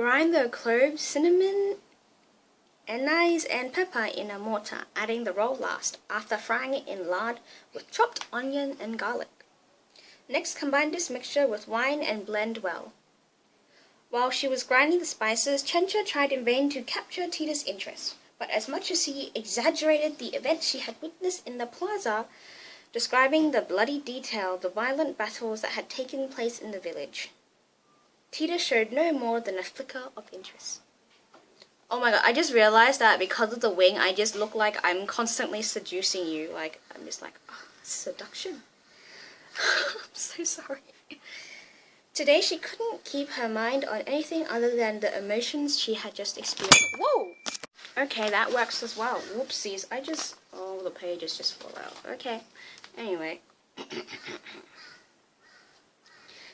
Grind the cloves, cinnamon, anise and pepper in a mortar, adding the roll last, after frying it in lard with chopped onion and garlic. Next, combine this mixture with wine and blend well. While she was grinding the spices, Chencha tried in vain to capture Tita's interest, but as much as he exaggerated the events she had witnessed in the plaza, describing the bloody detail, the violent battles that had taken place in the village, Tita showed no more than a flicker of interest. Oh my god, I just realized that because of the wing, I just look like I'm constantly seducing you. Like, I'm just like, oh, seduction. I'm so sorry. Today, she couldn't keep her mind on anything other than the emotions she had just experienced. Whoa! Okay, that works as well. Whoopsies, oh, the pages just fall out. Okay, anyway.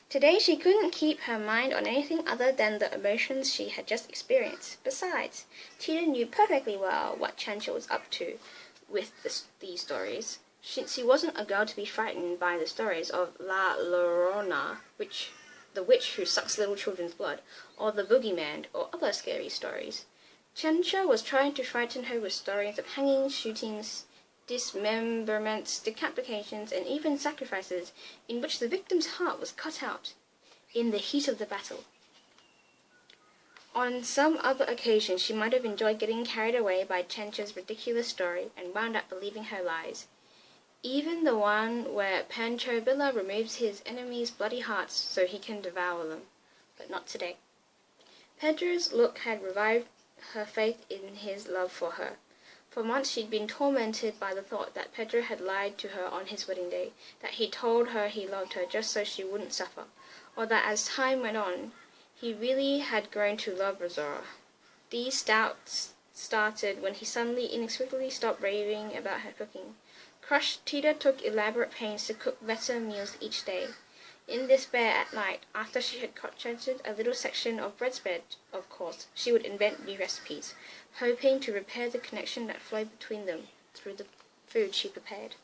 Today, she couldn't keep her mind on anything other than the emotions she had just experienced. Besides, Tita knew perfectly well what Chencha was up to with these stories, since she wasn't a girl to be frightened by the stories of La Llorona, the witch who sucks little children's blood, or the boogeyman, or other scary stories. Chencha was trying to frighten her with stories of hangings, shootings, dismemberments, decapitations, and even sacrifices in which the victim's heart was cut out in the heat of the battle. On some other occasion, she might have enjoyed getting carried away by Chencha's ridiculous story and wound up believing her lies. Even the one where Pancho Villa removes his enemies' bloody hearts so he can devour them. But not today. Pedro's look had revived her faith in his love for her. For months she'd been tormented by the thought that Pedro had lied to her on his wedding day, that he told her he loved her just so she wouldn't suffer, or that as time went on, he really had grown to love Rosaura. These doubts started when he suddenly, inexplicably stopped raving about her cooking. Crushed, Tita took elaborate pains to cook better meals each day. In despair at night, after she had concocted a little section of bread, of course, she would invent new recipes, hoping to repair the connection that flowed between them through the food she prepared.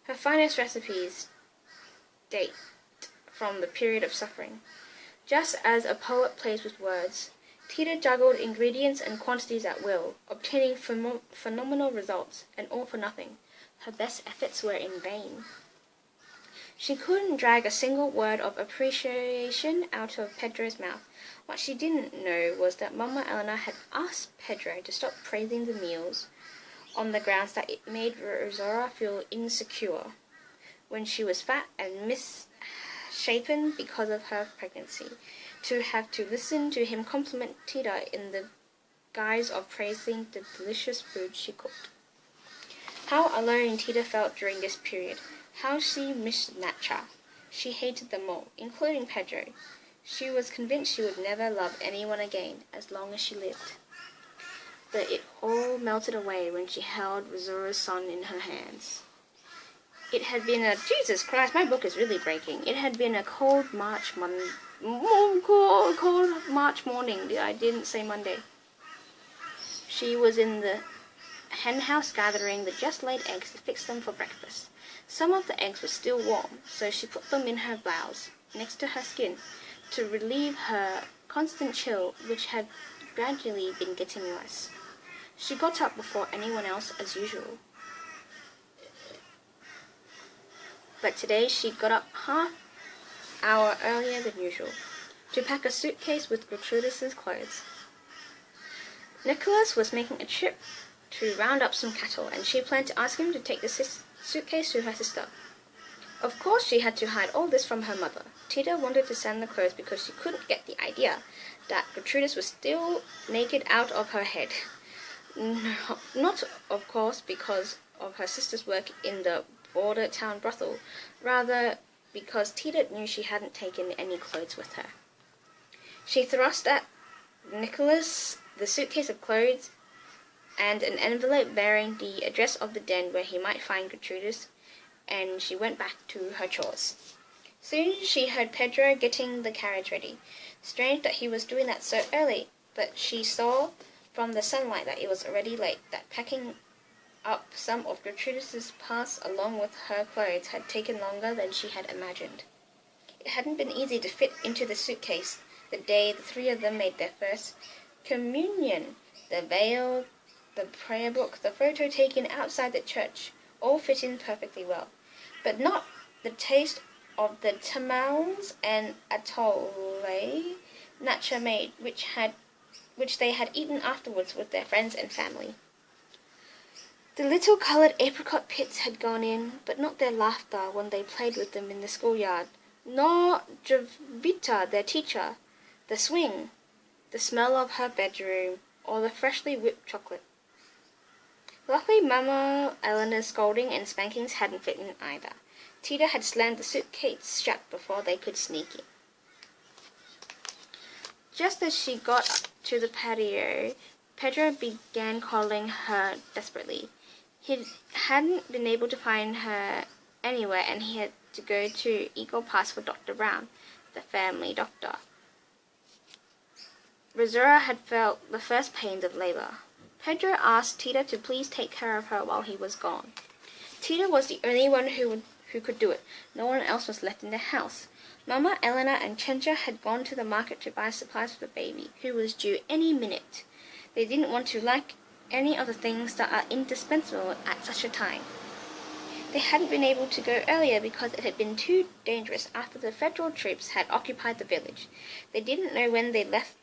Her finest recipes date from the period of suffering. Just as a poet plays with words, Tita juggled ingredients and quantities at will, obtaining phenomenal results, and all for nothing. Her best efforts were in vain. She couldn't drag a single word of appreciation out of Pedro's mouth. What she didn't know was that Mama Elena had asked Pedro to stop praising the meals on the grounds that it made Rosaura feel insecure when she was fat and misshapen because of her pregnancy, to have to listen to him compliment Tita in the guise of praising the delicious food she cooked. How alone Tita felt during this period. How she missed Nacha. She hated them all, including Pedro. She was convinced she would never love anyone again as long as she lived. But it all melted away when she held Rosaura's son in her hands. It had been Jesus Christ, my book is really breaking. It had been a cold March morning. I didn't say Monday. She was in the henhouse gathering the just-laid eggs to fix them for breakfast. Some of the eggs were still warm, so she put them in her blouse, next to her skin, to relieve her constant chill, which had gradually been getting worse. She got up before anyone else as usual. But today she got up half hour earlier than usual, to pack a suitcase with Gertrudis's clothes. Nicholas was making a trip to round up some cattle, and she planned to ask him to take the suitcase to her sister. Of course she had to hide all this from her mother. Tita wanted to send the clothes because she couldn't get the idea that Gertrudis was still naked out of her head. No, not, of course, because of her sister's work in the border town brothel, rather because Tita knew she hadn't taken any clothes with her. She thrust at Nicholas the suitcase of clothes and an envelope bearing the address of the den where he might find Gertrudis, and she went back to her chores. Soon she heard Pedro getting the carriage ready. Strange that he was doing that so early, but she saw from the sunlight that it was already late, that packing up some of Gertrudis's parts along with her clothes had taken longer than she had imagined. It hadn't been easy to fit into the suitcase the day the three of them made their first communion. The veil, the prayer book, the photo taken outside the church all fit in perfectly well, but not the taste of the tamales and atole Nacha made, which they had eaten afterwards with their friends and family. The little coloured apricot pits had gone in, but not their laughter when they played with them in the schoolyard, nor Jovita, their teacher, the swing, the smell of her bedroom, or the freshly whipped chocolate. Luckily, Mama Eleanor's scolding and spankings hadn't fit in either. Tita had slammed the suitcase shut before they could sneak in. Just as she got to the patio, Pedro began calling her desperately. He hadn't been able to find her anywhere, and he had to go to Eagle Pass for Dr. Brown, the family doctor. Rosaura had felt the first pains of labor. Pedro asked Tita to please take care of her while he was gone. Tita was the only one who could do it. No one else was left in the house. Mama, Eleanor, and Chencha had gone to the market to buy supplies for the baby, who was due any minute. They didn't want to lack any of the things that are indispensable at such a time. They hadn't been able to go earlier because it had been too dangerous after the federal troops had occupied the village. They didn't know when they left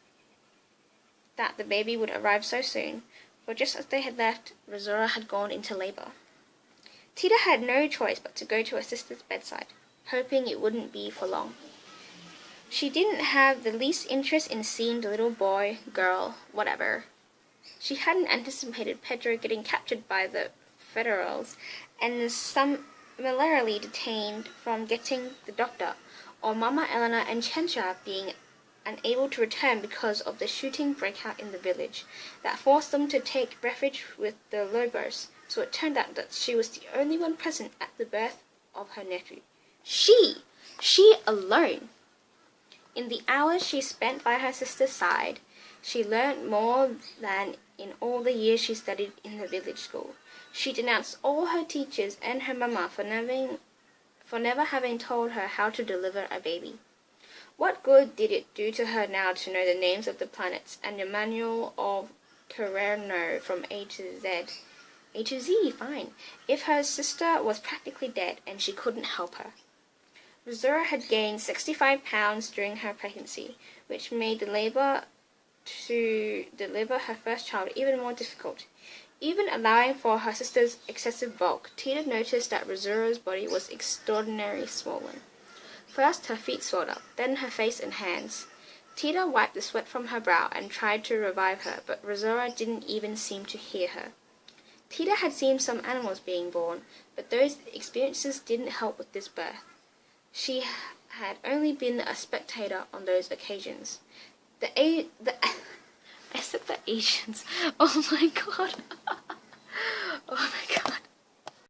that the baby would arrive so soon, for just as they had left, Rosaura had gone into labor. Tita had no choice but to go to her sister's bedside, hoping it wouldn't be for long. She didn't have the least interest in seeing the little boy, girl, whatever. She hadn't anticipated Pedro getting captured by the Federals and summarily detained from getting the doctor, or Mama Eleanor and Chencha being unable to return because of the shooting breakout in the village that forced them to take refuge with the Lobos. So it turned out that she was the only one present at the birth of her nephew. She alone. In the hours she spent by her sister's side, she learned more than in all the years she studied in the village school. She denounced all her teachers and her mama for never having told her how to deliver a baby. What good did it do to her now to know the names of the planets and the manual of Carreno from A to Z? A to Z, fine, if her sister was practically dead and she couldn't help her. Rosaura had gained 65 pounds during her pregnancy, which made the labor to deliver her first child even more difficult. Even allowing for her sister's excessive bulk, Tita noticed that Rosaura's body was extraordinarily swollen. First her feet swelled up, then her face and hands. Tita wiped the sweat from her brow and tried to revive her, but Rosaura didn't even seem to hear her. Tita had seen some animals being born, but those experiences didn't help with this birth. She had only been a spectator on those occasions. I said the Asians. Oh my god. Oh my god.